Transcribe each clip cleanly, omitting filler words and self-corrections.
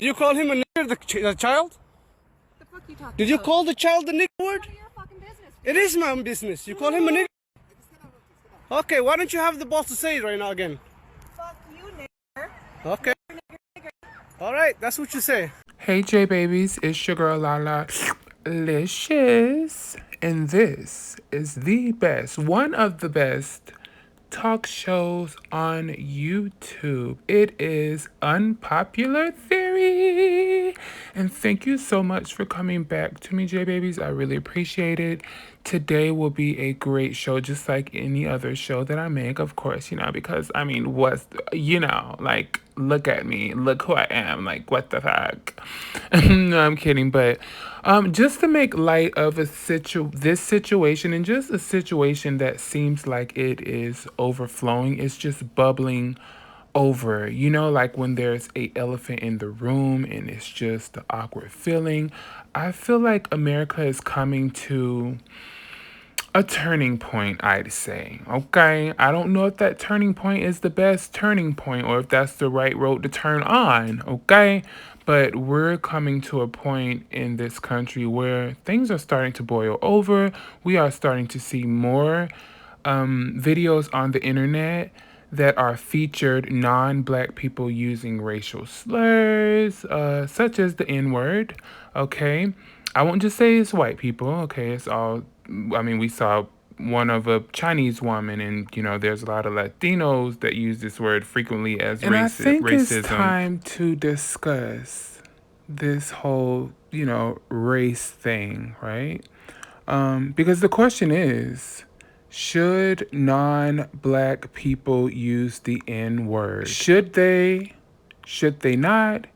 Did you call him a nigger, the child? The fuck you talking Did you about? call the child the nigger word? None of your fucking business. It is my own business. You call him a nigger? Okay, why don't you have the balls to say it right now again? Fuck you, nigger. Okay. All right, that's what you say. Hey J babies, it's your girl Lala Licious, and this is the best, one of the best talk shows on YouTube. It is Unpopular Theory, and thank you so much for coming back to me, J babies. I really appreciate it. Today will be a great show, just like any other show that I make, of course, because I mean, like, look at me, look who I am, like, what the fuck? No, I'm kidding, but just to make light of this situation, and just a situation that seems like it is overflowing, it's just bubbling over, like when there's a elephant in the room and it's just the awkward feeling. I feel like America is coming to a turning point, I'd say. Okay, I don't know if that turning point is the best turning point or if that's the right road to turn on. Okay, but we're coming to a point in this country where things are starting to boil over. We are starting to see more videos on the internet that are featured non-black people using racial slurs, such as the N-word. Okay, I won't just say it's white people. Okay, it's all. I mean, we saw one of a Chinese woman, and there's a lot of Latinos that use this word frequently as and I think racism. It's time to discuss this whole race thing, right? Because the question is, should non-black people use the N-word? Should they? Should they not?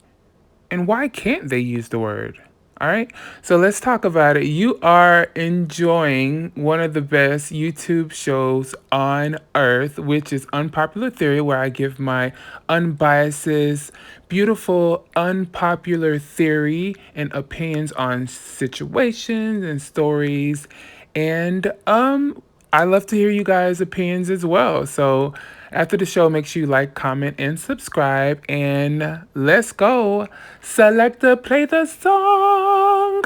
And why can't they use the word? All right, so let's talk about it. You are enjoying one of the best YouTube shows on earth, which is Unpopular Theory, where I give my unbiased, beautiful, unpopular theory and opinions on situations and stories. And I love to hear you guys' opinions as well. So after the show, make sure you like, comment, and subscribe. And let's go. Selecta, play the song.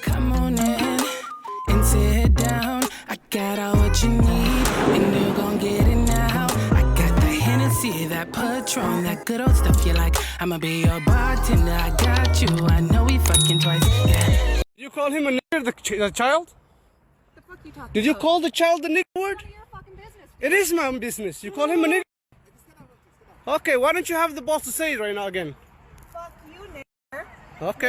Come on in and sit down. I got all what you need, and you're gonna get it now. I got the Hennessy, that Patron, that good old stuff you like. I'ma be your bartender. I got you. I know we fucking twice. Yeah. Did you call him a nigger, the child? The fuck you talking Did you about? call the child the nigger word? None of your fucking business. It is my own business. You call him a nigger? Okay, why don't you have the balls to say it right now again? Fuck you, nigger. Okay.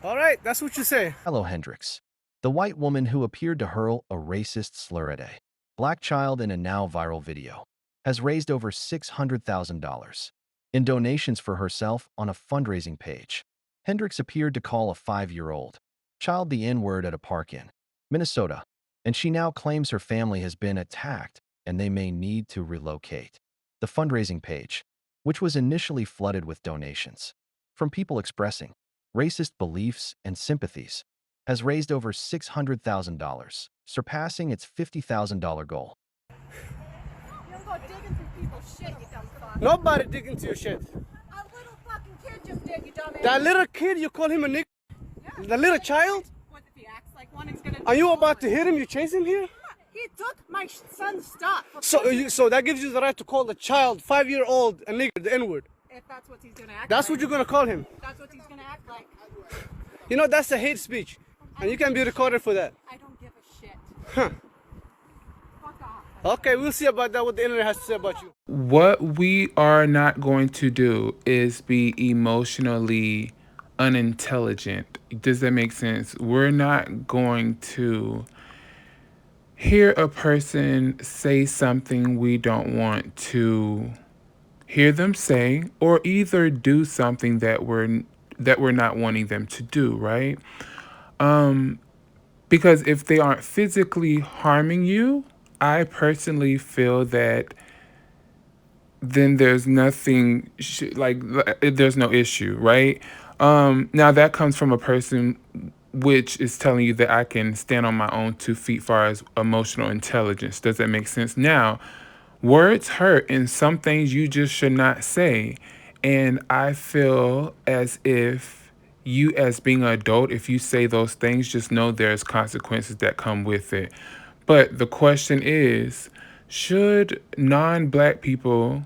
All right, that's what you say. Hello, Hendrix. The white woman who appeared to hurl a racist slur at a black child in a now viral video has raised over $600,000 in donations for herself on a fundraising page. Hendrix appeared to call a 5-year-old child the N-word at a park in Minnesota, and she now claims her family has been attacked and they may need to relocate. The fundraising page, which was initially flooded with donations from people expressing racist beliefs and sympathies, has raised over $600,000, surpassing its $50,000 goal. You don't go digging through people's shit, you dumb fuck. Nobody dig into your shit. A little fucking kid just did, you dumbass. That little kid, you call him a nigger? Yeah. The little child? What if he acts like one? He's gonna. Are you about to hit him? You chase him here? He took my son's stuff. So that gives you the right to call the child, 5-year-old, a nigger, the N-word. If that's what he's gonna act That's like. what you're gonna call him. That's what he's gonna act like. That's a hate speech, and you can be recorded for that. I don't give a shit. Huh. Fuck off. Okay, we'll see about that, what the internet has to say about you. What we are not going to do is be emotionally unintelligent. Does that make sense? We're not going to hear a person say something we don't want to hear them say, or either do something that we're not wanting them to do, right? Because if they aren't physically harming you, I personally feel that then there's nothing there's no issue, right? Now that comes from a person which is telling you that I can stand on my own 2 feet far as emotional intelligence. Does that make sense? Now, words hurt, and some things you just should not say. And I feel as if you, as being an adult, if you say those things, just know there's consequences that come with it. But the question is, should non-black people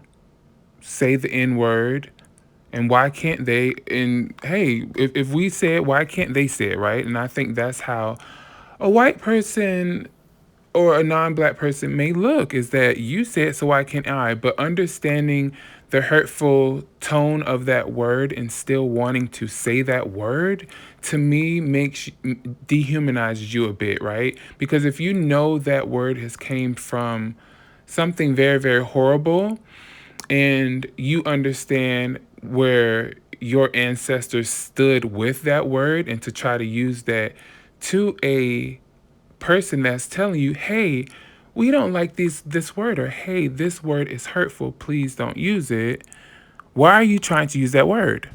say the N-word? And why can't they? And hey, if we say it, why can't they say it, right? And I think that's how a white person or a non-black person may look, is that you say it, so why can't I? But understanding the hurtful tone of that word and still wanting to say that word, to me, dehumanizes you a bit, right? Because if you know that word has came from something very, very horrible, and you understand where your ancestors stood with that word, and to try to use that to a person that's telling you, hey, we don't like this word, or hey, this word is hurtful, please don't use it. Why are you trying to use that word?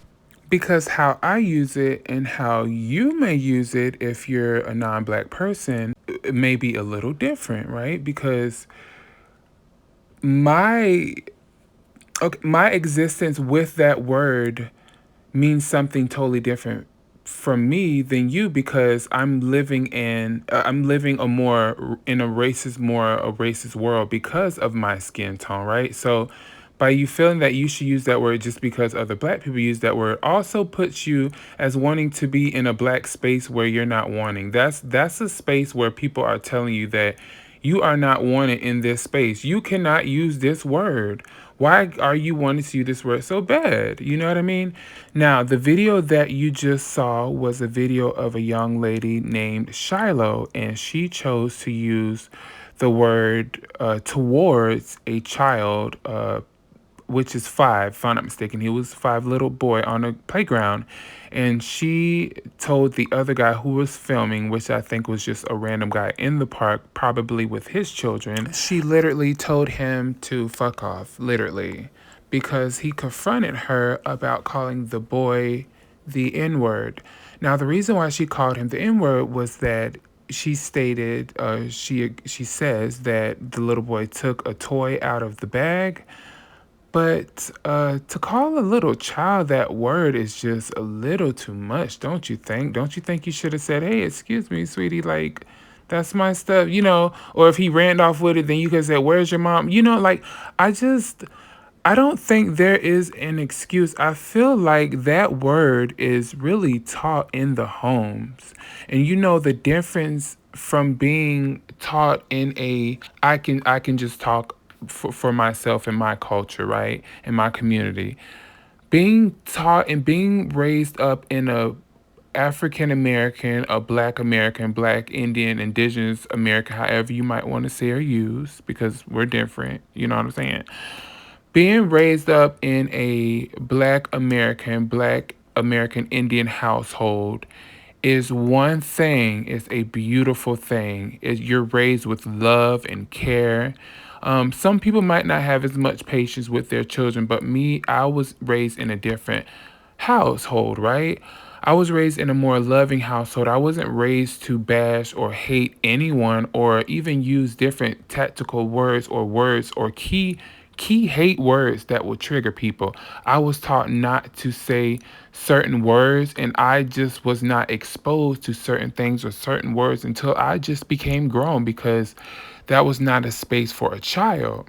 Because how I use it and how you may use it if you're a non-black person, it may be a little different, right? Because my my existence with that word means something totally different from me than you, because I'm living a more in a racist world because of my skin tone, right? So by you feeling that you should use that word just because other black people use that word also puts you as wanting to be in a black space where you're not wanting. That's a space where people are telling you that you are not wanted in this space. You cannot use this word. Why are you wanting to use this word so bad? You know what I mean? Now, the video that you just saw was a video of a young lady named Shiloh, and she chose to use the word towards a child, which is 5, if I'm not mistaken. He was 5, little boy on a playground. And she told the other guy who was filming, which I think was just a random guy in the park, probably with his children, she literally told him to fuck off, literally, because he confronted her about calling the boy the N-word. Now, the reason why she called him the N-word was that she stated, she says that the little boy took a toy out of the bag. But to call a little child that word is just a little too much, don't you think? Don't you think you should have said, hey, excuse me, sweetie, like, that's my stuff, you know? Or if he ran off with it, then you could say, where's your mom? You know, like, I don't think there is an excuse. I feel like that word is really taught in the homes. And you know the difference from being taught in I can just talk for myself and my culture, right? In my community. Being taught and being raised up in a African American, a Black American, Black Indian, Indigenous American, however you might want to say or use, because we're different, you know what I'm saying? Being raised up in a Black American Indian household is one thing. It's a beautiful thing. You're raised with love and care. Some people might not have as much patience with their children, but me, I was raised in a different household, right? I was raised in a more loving household. I wasn't raised to bash or hate anyone, or even use different tactical words or key hate words that will trigger people. I was taught not to say certain words, and I just was not exposed to certain things or certain words until I just became grown, because that was not a space for a child.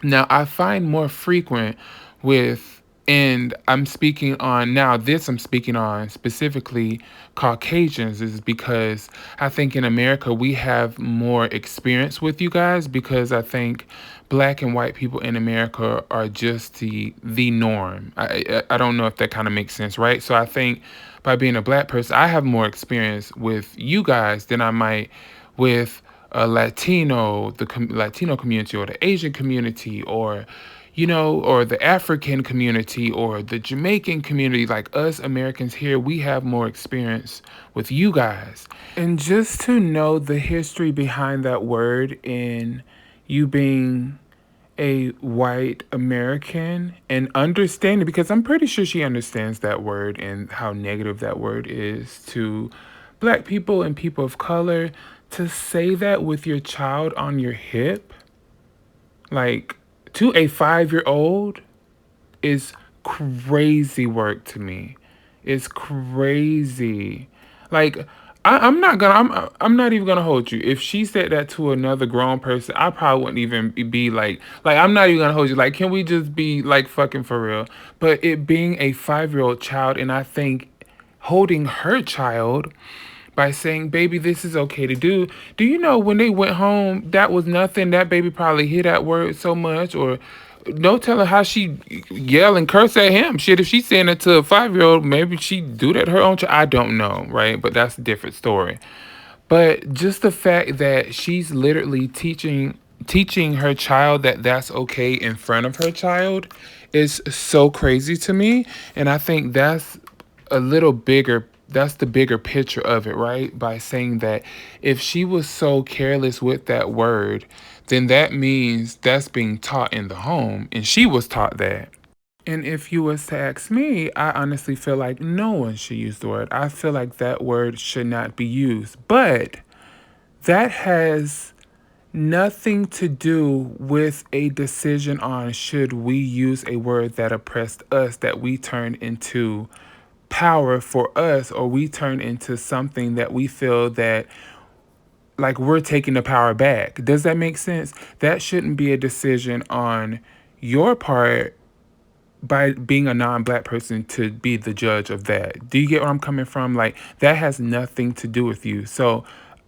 Now, I find more frequent with, and I'm speaking on now, I'm speaking on specifically Caucasians, is because I think in America we have more experience with you guys, because I think Black and white people in America are just the norm. I don't know if that kind of makes sense, right? So I think by being a Black person, I have more experience with you guys than I might with a Latino, Latino community, or the Asian community, or, you know, or the African community, or the Jamaican community. Like us Americans here, we have more experience with you guys. And just to know the history behind that word, in you being a white American and understanding, because I'm pretty sure she understands that word and how negative that word is to Black people and people of color, to say that with your child on your hip, like to a 5-year-old, is crazy work to me. It's crazy. Like, I'm not even gonna hold you. If she said that to another grown person, I probably wouldn't even be like I'm not even gonna hold you. Like, can we just be like fucking for real? But it being a 5-year-old child, and I think holding her child by saying, baby, this is okay to do. Do you know when they went home, that was nothing? That baby probably hear that word so much, or no telling how she yell and curse at him. Shit, if she's saying it to a 5-year-old, maybe she do that to her own child. I don't know, right? But that's a different story. But just the fact that she's literally teaching her child that that's okay in front of her child is so crazy to me. And I think that's a little bigger, that's the bigger picture of it, right? By saying that if she was so careless with that word, then that means that's being taught in the home, and she was taught that. And if you was to ask me, I honestly feel like no one should use the word. I feel like that word should not be used. But that has nothing to do with a decision on should we use a word that oppressed us, that we turn into power for us, or we turn into something that we feel that like we're taking the power back. Does that make sense? That shouldn't be a decision on your part by being a non-black person to be the judge of that. Do you get where I'm coming from? Like, that has nothing to do with you. So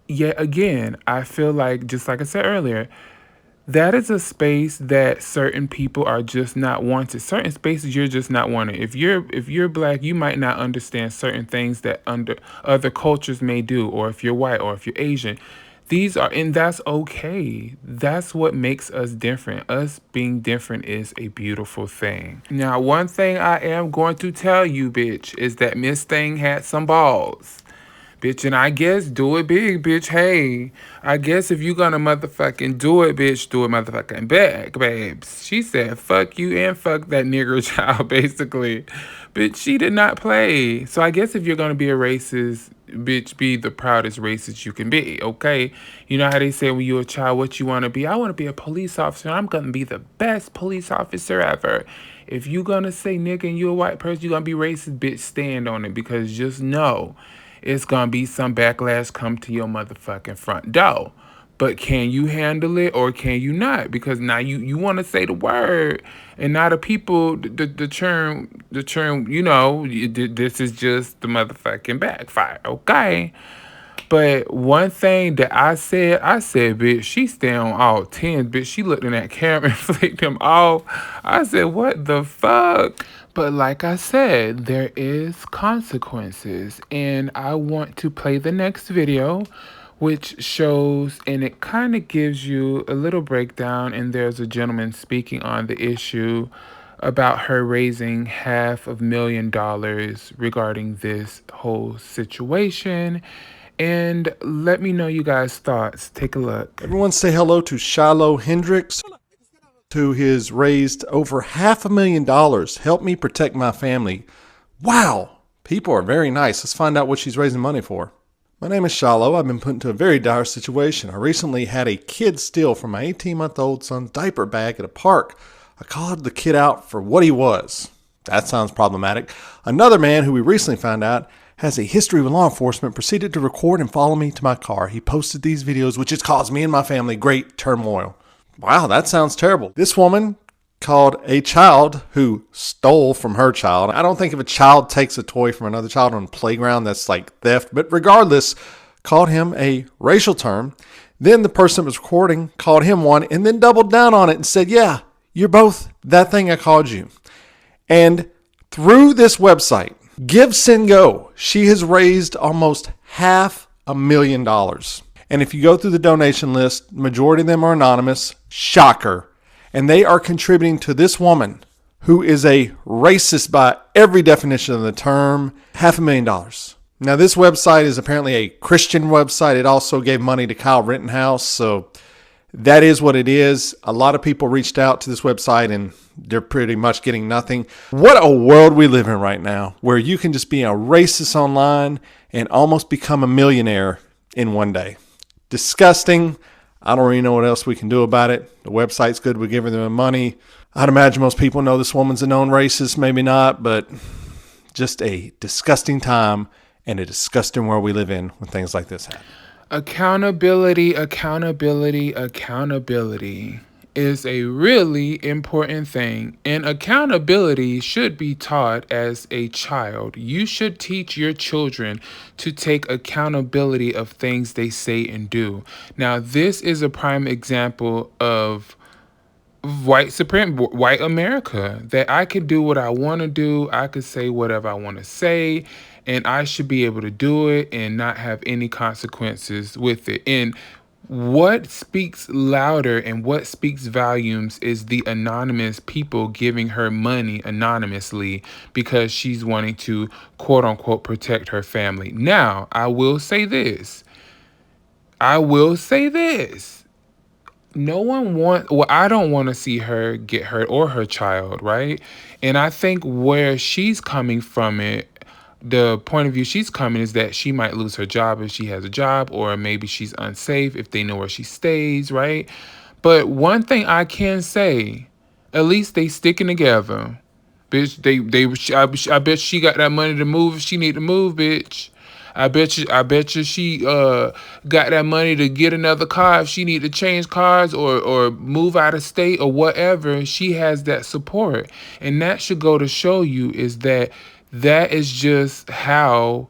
yet again, I feel like, just like I said earlier, that is a space that certain people are just not wanted. Certain spaces you're just not wanted. If you're black, you might not understand certain things that under other cultures may do, or if you're white, or if you're Asian. These are, and that's okay. That's what makes us different. Us being different is a beautiful thing. Now, one thing I am going to tell you, bitch, is that Miss Thing had some balls. Bitch, and I guess do it big, bitch. Hey, I guess if you gonna motherfucking do it, bitch, do it motherfucking big, babes. She said, fuck you and fuck that nigger child, basically. Bitch, she did not play. So I guess if you're gonna be a racist, bitch, be the proudest racist you can be, okay? You know how they say when you're a child, what you wanna be? I wanna be a police officer. I'm gonna be the best police officer ever. If you gonna say nigga and you a white person, you gonna be racist, bitch, stand on it, because just know it's gonna be some backlash come to your motherfucking front door. But can you handle it, or can you not? Because now you want to say the word, and now the people, the term, this is just the motherfucking backfire, okay? But one thing that I said, bitch, she stay on all 10, bitch. She looked in that camera and flicked him off. I said, what the fuck? But like I said, there is consequences. And I want to play the next video, which shows, and it kind of gives you a little breakdown. And there's a gentleman speaking on the issue about her raising $500,000 regarding this whole situation. And let me know you guys' thoughts. Take a look. Everyone say hello to Shiloh Hendricks, who has raised over $500,000. Help me protect my family. Wow, people are very nice. Let's find out what she's raising money for. My name is Shiloh. I've been put into a very dire situation. I recently had a kid steal from my 18-month-old son's diaper bag at a park. I called the kid out for what he was. That sounds problematic. Another man who we recently found out has a history with law enforcement proceeded to record and follow me to my car. He posted these videos, which has caused me and my family great turmoil. Wow, that sounds terrible. This woman called a child who stole from her child. I don't think if a child takes a toy from another child on a playground, that's like theft. But regardless, called him a racial term. Then the person that was recording called him one and then doubled down on it and said, yeah, you're both that thing I called you. And through this website, Give Send Go, she has raised almost $500,000. And if you go through the donation list, majority of them are anonymous. Shocker. And they are contributing to this woman who is a racist by every definition of the term, $500,000. Now, this website is apparently a Christian website. It also gave money to Kyle Rittenhouse. So that is what it is. A lot of people reached out to this website and they're pretty much getting nothing. What a world we live in right now, where you can just be a racist online and almost become a millionaire in one day. Disgusting. I don't really know what else we can do about it. The website's good. We're giving them money. I'd imagine most people know this woman's a known racist, maybe not, but just a disgusting time and a disgusting world we live in when things like this happen. Accountability is a really important thing, and accountability should be taught as a child. You should teach your children to take accountability of things they say and do. Now, this is a prime example of white America, that I could do what I want to do. I could say whatever I want to say, and I should be able to do it and not have any consequences with it. And what speaks louder and what speaks volumes is the anonymous people giving her money anonymously because she's wanting to, quote unquote, protect her family. Now, I will say this. I don't want to see her get hurt or her child, right? And I think where she's coming from the point of view she's coming is that she might lose her job if she has a job, or maybe she's unsafe if they know where she stays, right? But one thing I can say, at least they sticking together. Bitch, I bet she got that money to move if she need to move, bitch. I bet you she got that money to get another car if she need to change cars or move out of state or whatever. She has that support. And that should go to show you is that is just how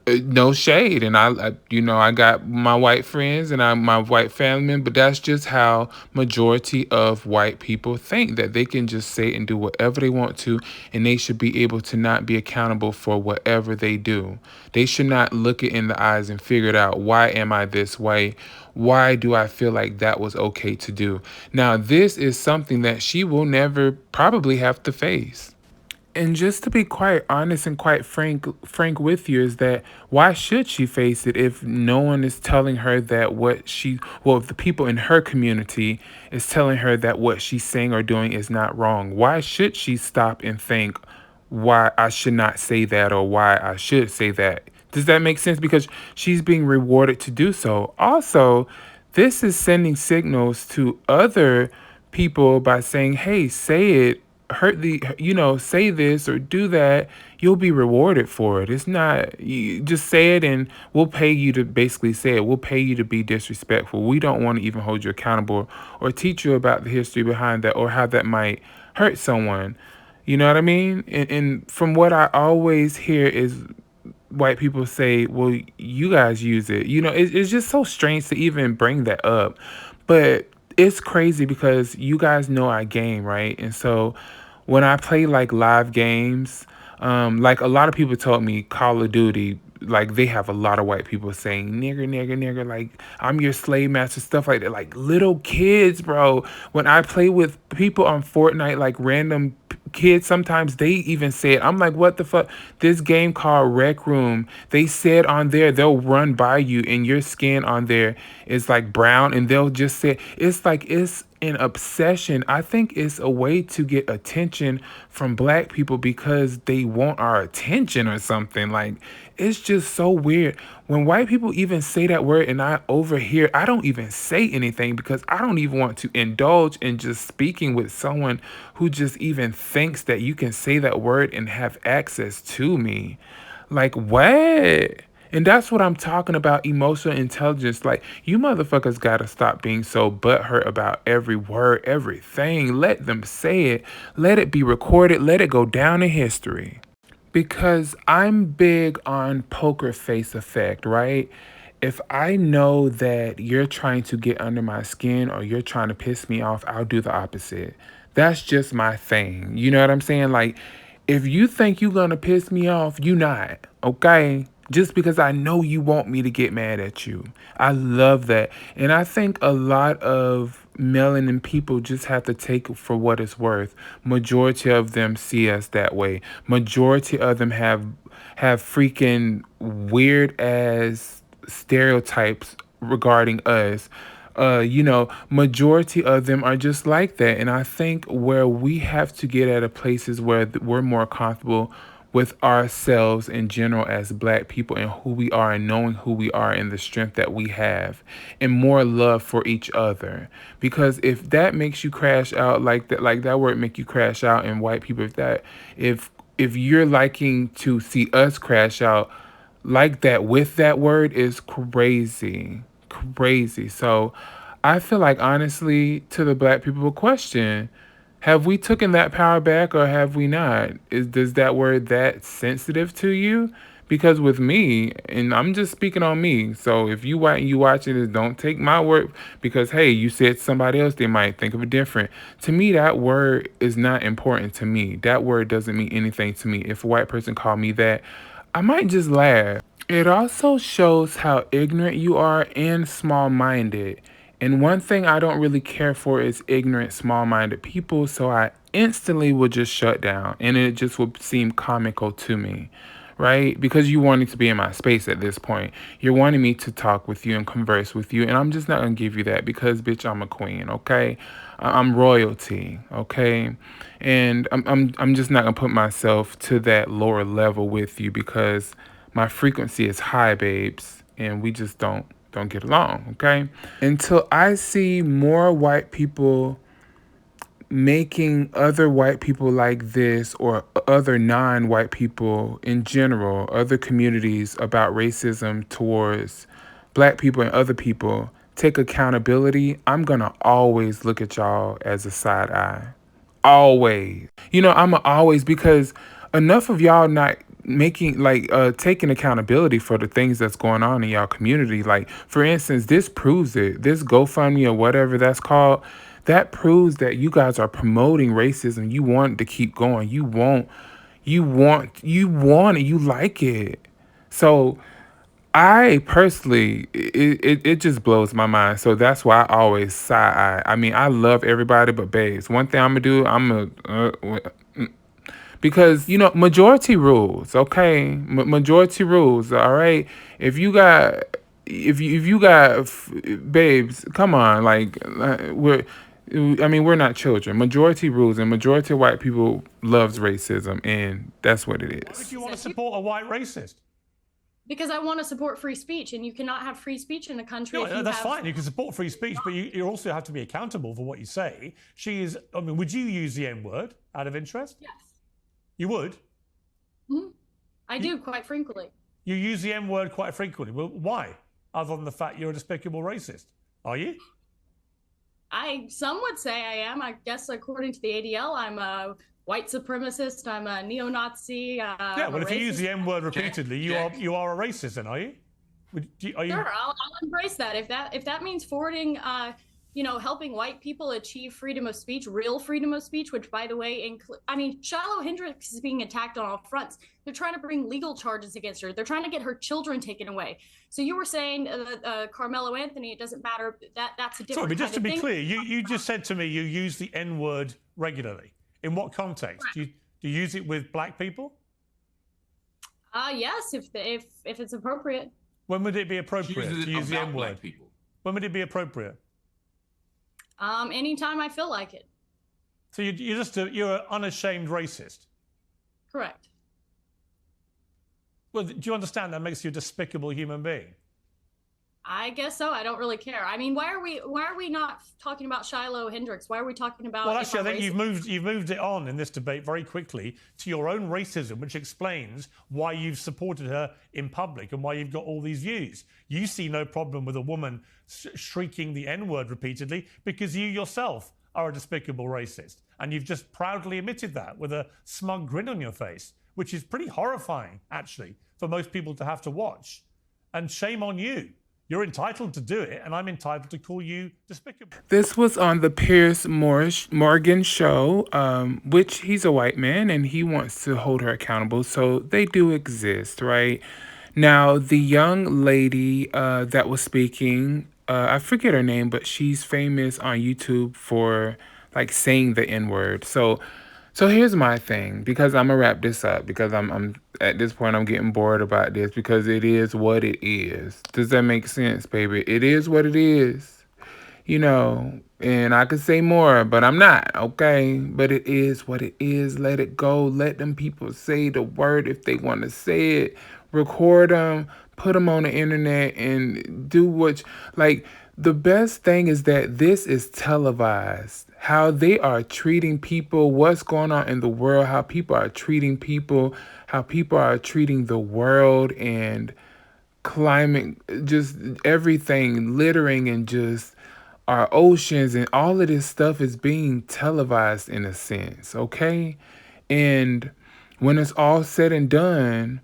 no shade, and I got my white friends and my white family, but that's just how majority of white people think, that they can just say and do whatever they want to, and they should be able to not be accountable for whatever they do. They should not look it in the eyes and figure it out. Why am I this way? Why do I feel like that was okay to do? Now, this is something that she will never probably have to face. And just to be quite honest and quite frank with you, is that why should she face it if no one is telling her that if the people in her community is telling her that what she's saying or doing is not wrong? Why should she stop and think why I should not say that or why I should say that? Does that make sense? Because she's being rewarded to do so. Also, this is sending signals to other people by saying, hey, say it. Say this or do that, you'll be rewarded for it. It's not, you just say it and we'll pay you to basically say it. We'll pay you to be disrespectful. We don't want to even hold you accountable or teach you about the history behind that or how that might hurt someone. You know what I mean? And from what I always hear is white people say, well, you guys use it. It's just so strange to even bring that up. But it's crazy because you guys know I game, right? And so when I play like live games, like a lot of people told me Call of Duty, like they have a lot of white people saying nigger, nigger, nigger, like I'm your slave master, stuff like that. Like little kids, bro. When I play with people on Fortnite, like random kids, sometimes they even say it. I'm like, what the fuck? This game called Rec Room, they said on there they'll run by you and your skin on there is like brown, and they'll just say it's like it's an obsession. I think it's a way to get attention from black people because they want our attention or something. Like, it's just so weird. When white people even say that word and I overhear, I don't even say anything because I don't even want to indulge in just speaking with someone who just even thinks that you can say that word and have access to me. Like, what? And that's what I'm talking about, emotional intelligence. Like, you motherfuckers gotta stop being so butthurt about every word, everything. Let them say it. Let it be recorded. Let it go down in history. Because I'm big on poker face effect, right? If I know that you're trying to get under my skin or you're trying to piss me off, I'll do the opposite. That's just my thing. You know what I'm saying? Like, if you think you're gonna piss me off, you not, okay? Just because I know you want me to get mad at you. I love that. And I think a lot of melanin people just have to take it for what it's worth. Majority of them see us that way. Majority of them have freaking weird ass stereotypes regarding us. Majority of them are just like that. And I think where we have to get at a place is where we're more comfortable with ourselves in general as black people and who we are and knowing who we are and the strength that we have and more love for each other. Because if that makes you crash out like that word make you crash out, and white people, if you're liking to see us crash out like that with that word is crazy. Crazy. So I feel like, honestly, to the black people, question, have we taken that power back or have we not? Does that word that sensitive to you? Because with me, and I'm just speaking on me, so if you watching this, don't take my word because hey, you said somebody else, they might think of it different. To me, that word is not important to me. That word doesn't mean anything to me. If a white person called me that, I might just laugh. It also shows how ignorant you are and small-minded. And one thing I don't really care for is ignorant, small-minded people, so I instantly would just shut down and it just would seem comical to me, right? Because you wanting to be in my space at this point. You're wanting me to talk with you and converse with you, and I'm just not gonna give you that because bitch, I'm a queen, okay? I'm royalty, okay? And I'm just not gonna put myself to that lower level with you because my frequency is high, babes, and we just don't get along, okay? Until I see more white people making other white people like this or other non-white people in general, other communities about racism towards black people and other people take accountability, I'm gonna always look at y'all as a side eye. Always. I'm a always, because enough of y'all not making taking accountability for the things that's going on in y'all community. Like, for instance, this proves it. This GoFundMe or whatever that's called, that proves that you guys are promoting racism. You want it to keep going. You want it. You like it. So I personally, it just blows my mind. So that's why I always side eye. I mean, I love everybody, but babes, one thing I'm gonna do, because majority rules, okay? Majority rules, all right? If you got babes, come on, we're not children. Majority rules, and majority of white people loves racism, and that's what it Why would is. you want to support a white racist? Because I want to support free speech, and you cannot have free speech in a country. No, if you that's have... fine. You can support free speech, but you also have to be accountable for what you say. Would you use the N word out of interest? Yes. You would? I do, quite frankly. You use the N word quite frequently. Well, why? Other than the fact you're a despicable racist. Are you? Some would say I am. I guess according to the ADL, I'm a white supremacist. I'm a neo-Nazi. Yeah, well, if you use the N word repeatedly, you are a racist, then, are you? Are you? Sure, I'll embrace that. If that means forwarding, helping white people achieve freedom of speech, real freedom of speech, which, by the way, Shiloh Hendricks is being attacked on all fronts. They're trying to bring legal charges against her. They're trying to get her children taken away. So you were saying Carmelo Anthony, it doesn't matter. That's a different. Sorry, but just to be thing. clear, you just said to me you use the N word regularly. In what context? Do you use it with black people? Yes, if it's appropriate. When would it be appropriate to use the N word? When would it be appropriate? Anytime I feel like it. So you're an unashamed racist. Correct. Well, do you understand that makes you a despicable human being? I guess so. I don't really care. I mean, why are we not talking about Shiloh Hendricks? Why are we talking about? Well, actually, I think you've moved it on in this debate very quickly to your own racism, which explains why you've supported her in public and why you've got all these views. You see no problem with a woman shrieking the N-word repeatedly because you yourself are a despicable racist, and you've just proudly admitted that with a smug grin on your face, which is pretty horrifying, actually, for most people to have to watch. And shame on you. You're entitled to do it, and I'm entitled to call you despicable. This was on the Piers Morgan show, which he's a white man, and he wants to hold her accountable, so they do exist, right? Now, the young lady that was speaking, I forget her name, but she's famous on YouTube for, saying the N-word. So here's my thing, because I'm gonna wrap this up, because I'm at this point I'm getting bored about this, because it is what it is. Does that make sense, baby? It is what it is. you know, and I could say more, but I'm not, okay? But it is what it is. Let it go. Let them people say the word if they want to say it. Record them, put them on the internet, and do what, like, the best thing is that this is televised. How they are treating people, what's going on in the world, how people are treating people, how people are treating the world, and climate, just everything, littering, and just our oceans, and all of this stuff is being televised in a sense, okay? And when it's all said and done,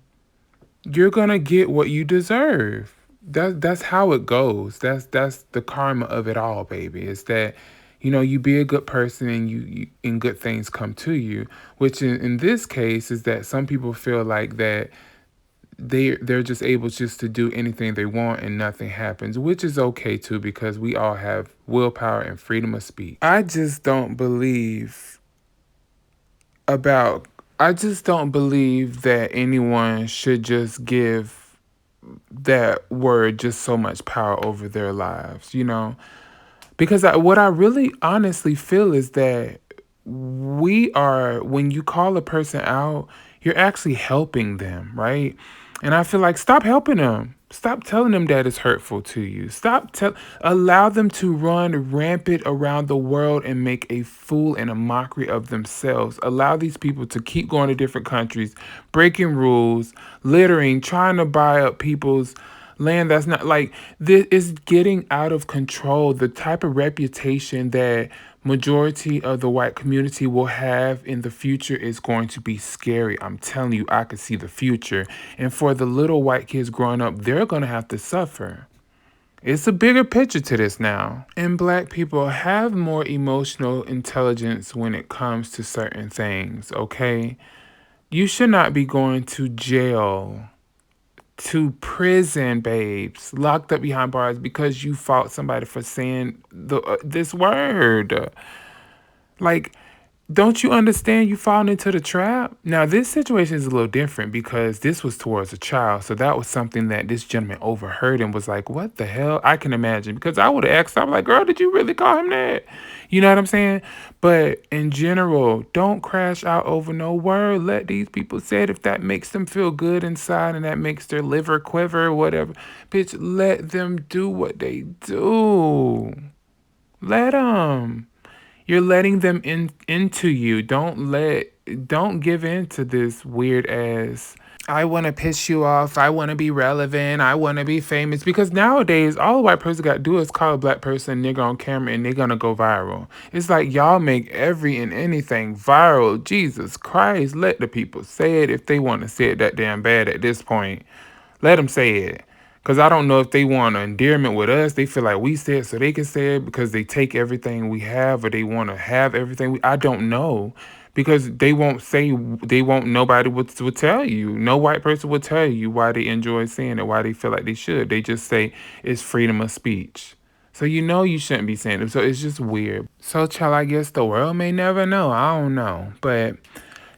you're gonna get what you deserve. That's how it goes. That's the karma of it all, baby. It's that, you know, you be a good person, and you and good things come to you. Which in this case is that some people feel like that they're just able just to do anything they want and nothing happens, which is okay too, because we all have willpower and freedom of speech. About I just don't believe that anyone should just give that word just so much power over their lives, you know? Because what I really honestly feel is that when you call a person out, you're actually helping them, right? And I feel like, stop helping them. Stop telling them that it's hurtful to you. Allow them to run rampant around the world and make a fool and a mockery of themselves. Allow these people to keep going to different countries, breaking rules, littering, trying to buy up people's land. That's not, like, this is getting out of control. The type of reputation that majority of the white community will have in the future is going to be scary. I'm telling you, I could see the future. And for the little white kids growing up, they're going to have to suffer. It's a bigger picture to this now. And black people have more emotional intelligence when it comes to certain things, okay? You should not be going to jail, to prison, babes, locked up behind bars because you fought somebody for saying this word. Like, don't you understand you falling into the trap? Now, this situation is a little different because this was towards a child. So that was something that this gentleman overheard and was like, what the hell? I can imagine, because I would have asked, I'm like, girl, did you really call him that? You know what I'm saying? But in general, don't crash out over no word. Let these people say it if that makes them feel good inside and that makes their liver quiver or whatever. Bitch, let them do what they do. Let them. You're letting them into you. Don't give in to this weird ass, I want to piss you off, I want to be relevant, I want to be famous. Because nowadays, all a white person got to do is call a black person a nigga on camera and they're going to go viral. It's like y'all make every and anything viral. Jesus Christ, let the people say it if they want to say it that damn bad at this point. Let them say it. Because I don't know if they want an endearment with us. They feel like we say it so they can say it because they take everything we have, or they want to have everything. I don't know. Because they won't say, nobody would tell you. No white person would tell you why they enjoy saying it, why they feel like they should. They just say it's freedom of speech. So you know you shouldn't be saying it. So it's just weird. So, child, I guess the world may never know. I don't know. But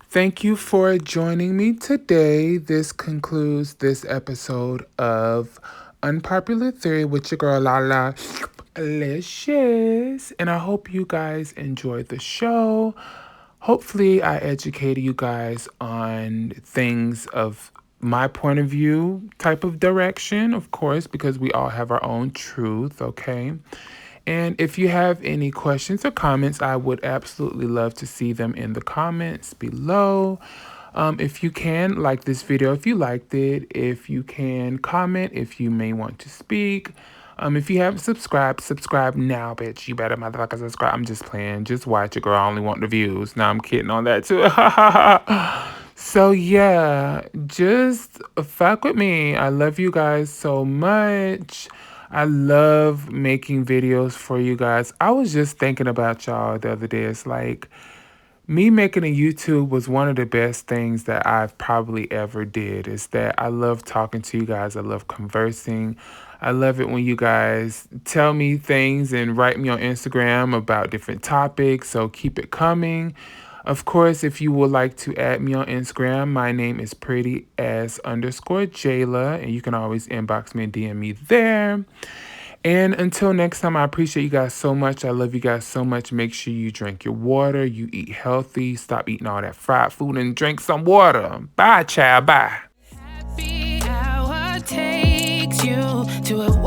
thank you for joining me today. This concludes this episode of Unpopular Theory with your girl Lala Licious. And I hope you guys enjoyed the show. Hopefully I educated you guys on things of my point of view type of direction, of course, because we all have our own truth, okay? And if you have any questions or comments, I would absolutely love to see them in the comments below. If you can, like this video if you liked it. If you can, comment if you may want to speak. If you haven't subscribed, subscribe now, bitch. You better motherfucker subscribe. I'm just playing. Just watch it, girl. I only want the views. Now I'm kidding on that too. So yeah, just fuck with me. I love you guys so much. I love making videos for you guys. I was just thinking about y'all the other day. It's like, me making a YouTube was one of the best things that I've probably ever did. Is that I love talking to you guys. I love conversing. I love it when you guys tell me things and write me on Instagram about different topics. So keep it coming. Of course, if you would like to add me on Instagram, my name is pretty_Jayla, and you can always inbox me and DM me there. And until next time, I appreciate you guys so much. I love you guys so much. Make sure you drink your water, you eat healthy, stop eating all that fried food, and drink some water. Bye, child. Bye. Happy hour takes you to a